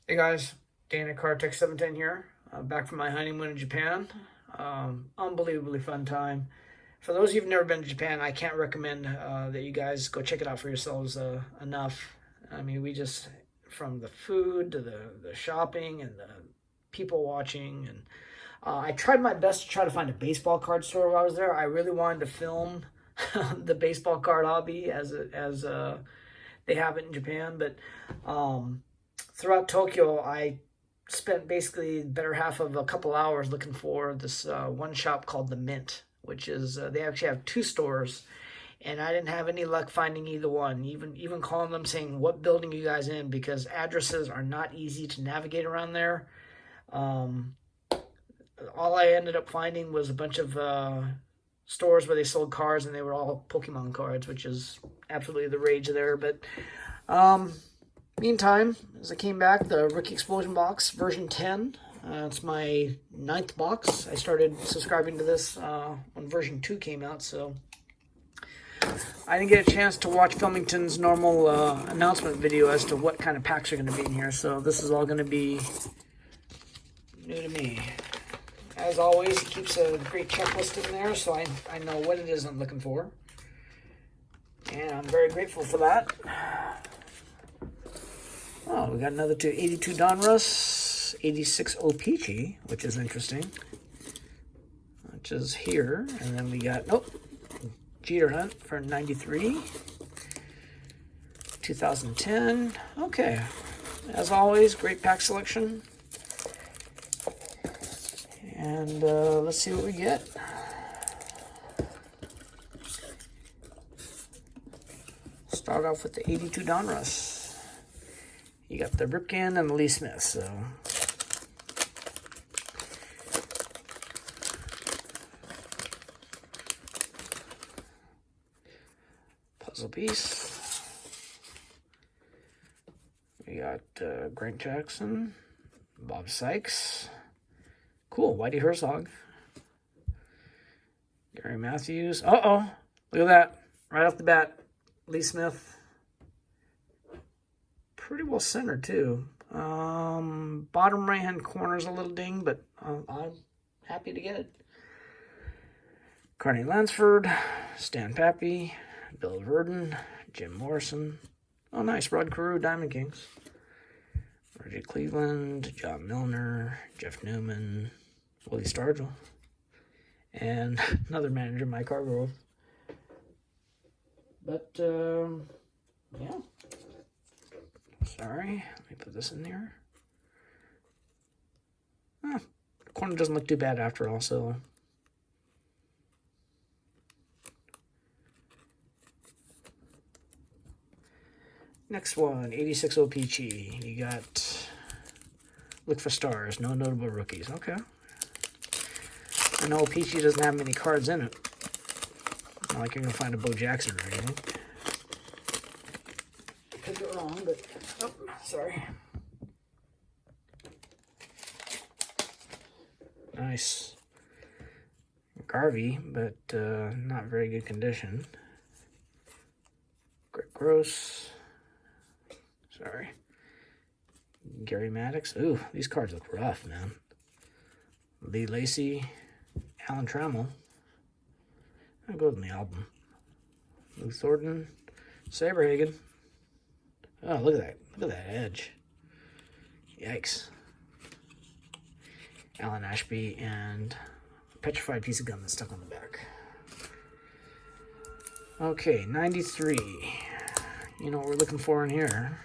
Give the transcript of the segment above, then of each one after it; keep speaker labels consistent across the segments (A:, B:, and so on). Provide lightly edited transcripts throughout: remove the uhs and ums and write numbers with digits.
A: Hey guys, Dana Kartek 710 here, back from my honeymoon in Japan. Unbelievably fun time. For those of you who've never been to Japan, I can't recommend that you guys go check it out for yourselves enough. I mean, we just, from the food to the shopping and the people watching, and I tried my best to try to find a baseball card store while I was there. I really wanted to film the baseball card hobby as they have it in Japan, but throughout Tokyo, I spent basically the better half of a couple hours looking for this one shop called the Mint, which is they actually have two stores, and I didn't have any luck finding either one. Even calling them saying what building you guys in, because addresses are not easy to navigate around there. Um, all I ended up finding was a bunch of stores where they sold cards, and they were all Pokemon cards, which is absolutely the rage there. But um, meantime, as I came back, the Rookie Explosion box, version 10. It's my 9th box. I started subscribing to this when version 2 came out, so I didn't get a chance to watch Filmington's normal announcement video as to what kind of packs are going to be in here, so this is all going to be new to me. As always, he keeps a great checklist in there, so I know what it is I'm looking for, and I'm very grateful for that. Oh, we got another 82 Donruss, 86 O-Pee-Chee, which is interesting. Which is here. And then we got, Jeter Hunt for 93. 2010. Okay. As always, great pack selection. And let's see what we get. Start off with the 82 Donruss. You got the Ripken and the Lee Smith, so. Puzzle piece. We got Grant Jackson, Bob Sykes. Cool, Whitey Herzog. Gary Matthews. Uh-oh, look at that. Right off the bat, Lee Smith. Pretty well centered too. Bottom right hand corner is a little ding, but I'm happy to get it. Carney Lansford, Stan Pappy, Bill Verdon, Jim Morrison. Oh, nice. Rod Carew, Diamond Kings. Reggie Cleveland, John Milner, Jeff Newman, Willie Stargell, and another manager, Mike Hargrove. But, yeah. Sorry, let me put this in there. The corner doesn't look too bad after all, so. Next one, 86 O-Pee-Chee. You got Look for Stars, no notable rookies. Okay. I know O-Pee-Chee doesn't have many cards in it. Not like you're going to find a Bo Jackson or anything. Could go wrong, but sorry. Nice. Garvey, but not very good condition. Greg Gross. Sorry. Gary Maddox. Ooh, these cards look rough, man. Lee Lacy. Alan Trammell. I'll go with the album. Lou Thornton. Saberhagen. Oh, look at that. Look at that edge. Yikes. Alan Ashby and a petrified piece of gum that's stuck on the back. Okay, 93. You know what we're looking for in here.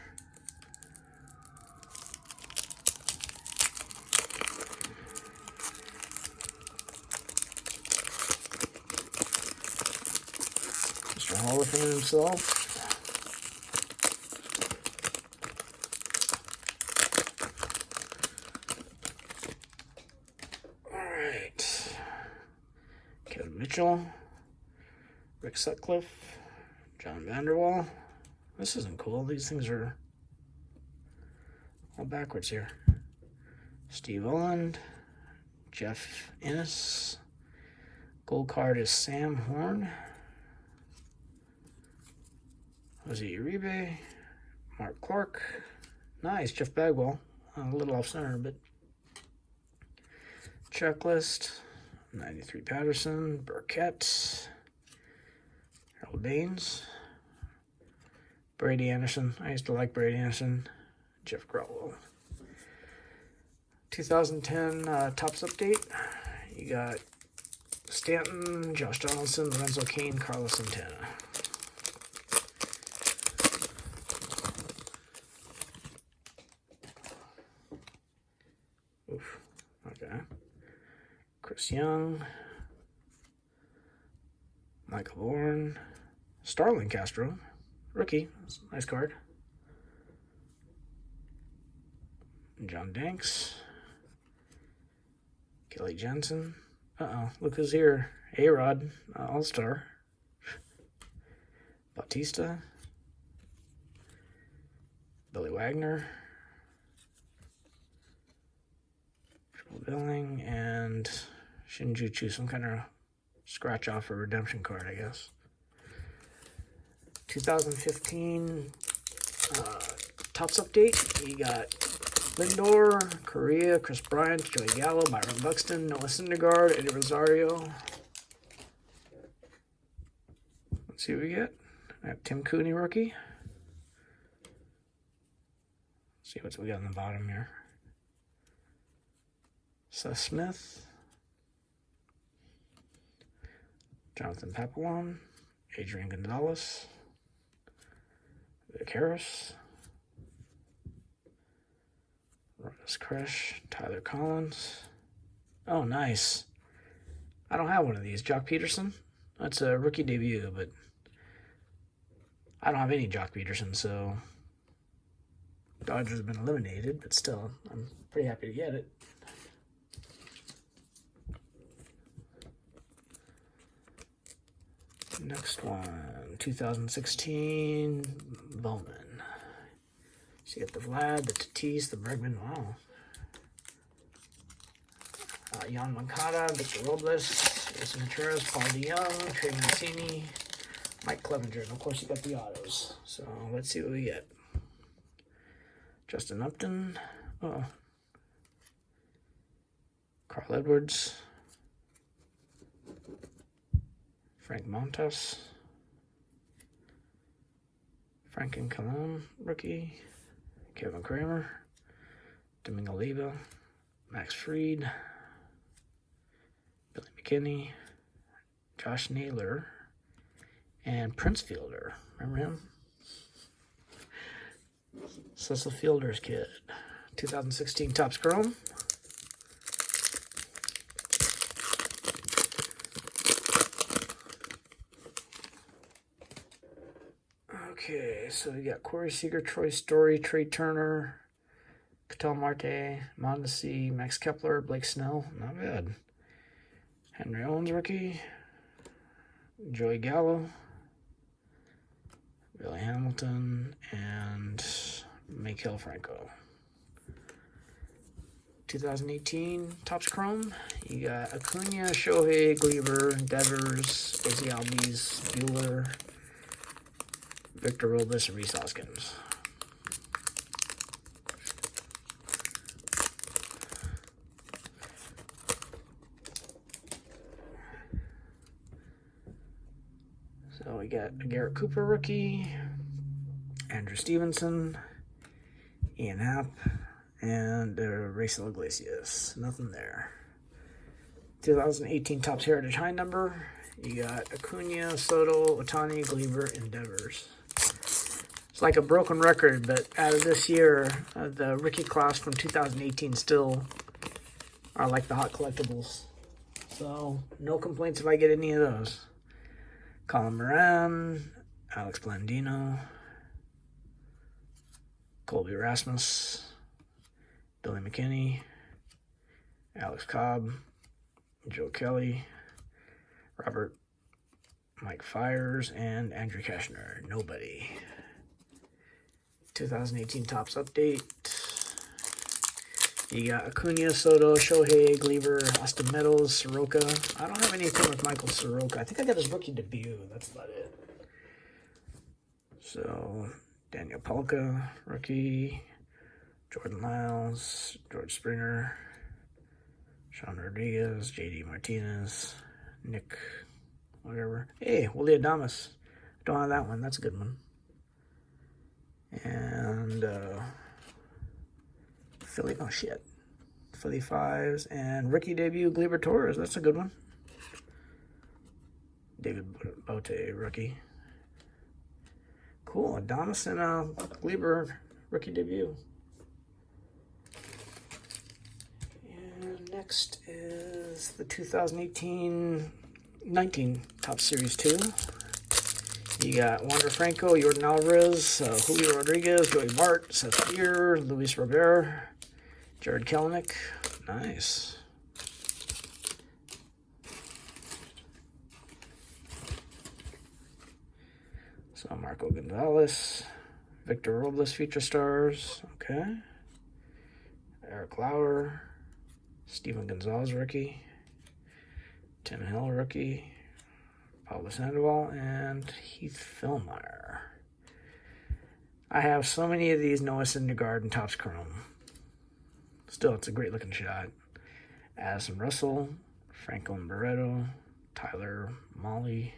A: Mr. Hall of Fame himself. Kevin Mitchell, Rick Sutcliffe, John Vanderwall. This isn't cool. These things are all backwards here. Steve Oland, Jeff Innes. Gold card is Sam Horn. Jose Uribe, Mark Clark. Nice, Jeff Bagwell. A little off center, but checklist. 93 Patterson, Burkett, Harold Baines, Brady Anderson. I used to like Brady Anderson. Jeff Growell. 2010 Topps update. You got Stanton, Josh Donaldson, Lorenzo Cain, Carlos Santana. Oof. Okay. Chris Young, Michael Bourne, Starlin Castro, rookie. Nice card. John Danks, Kelly Jensen. Look who's here. A-Rod, All-Star. Bautista, Billy Wagner, Triple Billing, and Shinjuchu, some kind of scratch off a redemption card, I guess. 2015 Topps update. You got Lindor, Correa, Chris Bryant, Joey Gallo, Byron Buxton, Noah Syndergaard, Eddie Rosario. Let's see what we get. I have Tim Cooney, rookie. Let's see what we got on the bottom here. Seth Smith, Jonathan Papillon, Adrian Gonzalez, Vic Harris, Ross Kresh, Tyler Collins. Oh, nice. I don't have one of these. Jock Peterson. That's a rookie debut, but I don't have any Jock Peterson, so Dodgers have been eliminated, but still, I'm pretty happy to get it. Next one, 2016 Bowman. So you got the Vlad, the Tatis, the Bregman. Wow. Jan Moncada, Victor Robles, Jason Contreras, Paul DeYoung, Trey Mancini, Mike Clevenger. And of course, you got the autos. So let's see what we get. Justin Upton. Oh. Carl Edwards. Frank Montas. Franklin Colon, rookie. Kevin Kramer. Domingo Leva. Max Fried. Billy McKinney. Josh Naylor. And Prince Fielder. Remember him? Cecil Fielder's kid. 2016 Topps Chrome. Okay, so we got Corey Seager, Troy Story, Trey Turner, Ketel Marte, Mondesi, Max Kepler, Blake Snell. Not bad. Henry Owens, rookie. Joey Gallo, Billy Hamilton, and Maikel Franco. 2018 Topps Chrome. You got Acuna, Shohei, Gleaver, Devers, Ozzy Albies, Bueller, Victor Robles, and Rhys Hoskins. So we got a Garrett Cooper rookie, Andrew Stevenson, Ian Happ, and Racel Iglesias. Nothing there. 2018 Topps Heritage High number. You got Acuna, Soto, Otani, Gleaver, and Devers. It's like a broken record, but out of this year, the rookie class from 2018 still are like the hot collectibles. So, no complaints if I get any of those. Colin Moran, Alex Blandino, Colby Rasmus, Billy McKinney, Alex Cobb, Joe Kelly, Robert Mike Fires, and Andrew Kashner. Nobody. 2018 Topps update. You got Acuna, Soto, Shohei, Gleaver, Austin Meadows, Soroka. I don't have anything with Michael Soroka. I think I got his rookie debut. That's about it. So, Daniel Palka, rookie. Jordan Lyles, George Springer, Sean Rodriguez, J.D. Martinez, Nick, whatever. Hey, Willie Adames. Don't have that one. That's a good one. And Philly, oh shit. Philly Fives and rookie debut Gleyber Torres. That's a good one. David Bote, rookie. Cool. Adames and Gleyber rookie debut. And next is the 2018-19 Topps Series 2. You got Wander Franco, Jordan Alvarez, Julio Rodriguez, Joey Bart, Seth Beer, Luis Robert, Jared Kelenic. Nice. So Marco Gonzalez, Victor Robles, Future Stars. Okay. Eric Lauer, Steven Gonzalez, rookie. Tim Hill, rookie. Pablo Sandoval, and Heath Fillmyer. I have so many of these Noah Syndergaard and Topps Chrome. Still, it's a great looking shot. Addison Russell, Franklin Barreto, Tyler Molly,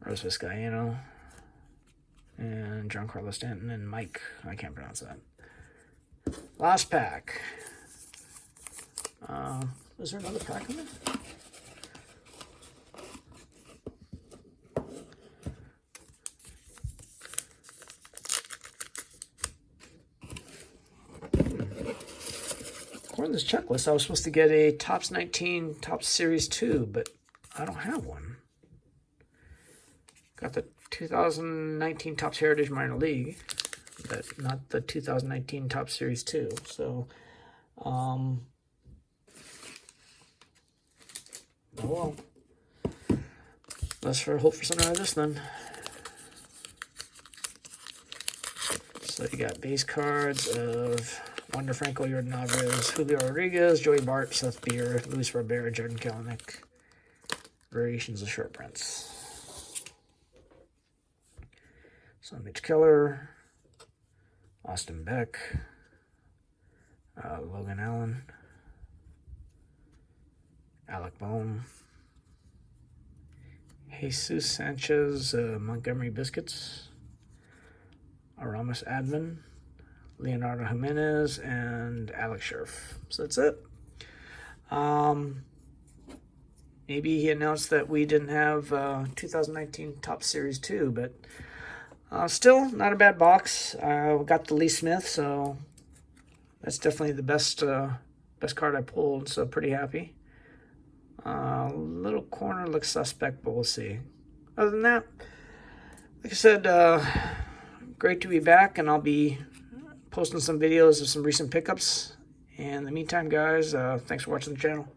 A: Rose Vizcaino, and Giancarlo Stanton, and Mike. I can't pronounce that. Last pack. Is there another pack in there? According to this checklist, I was supposed to get a Topps 19 Topps Series 2, but I don't have one. Got the 2019 Topps Heritage Minor League, but not the 2019 Topps Series 2. So, oh well. Let's hope for something like this then. So you got base cards of Wander Franco, Jordan Alvarez, Julio Rodriguez, Joey Bart, Seth Beer, Luis Robert, Jordan Kelenic. Variations of short prints. So Mitch Keller, Austin Beck, Logan Allen, Alec Bohm, Jesus Sanchez, Montgomery Biscuits, Aramis Admin, Leonardo Jimenez, and Alex Scherf. So that's it. Maybe he announced that we didn't have 2019 Topps Series 2, but still not a bad box. We got the Lee Smith, so that's definitely the best card I pulled, so pretty happy. Little corner looks suspect, but we'll see. Other than that, like I said, great to be back, and I'll be posting some videos of some recent pickups. And in the meantime, guys, thanks for watching the channel.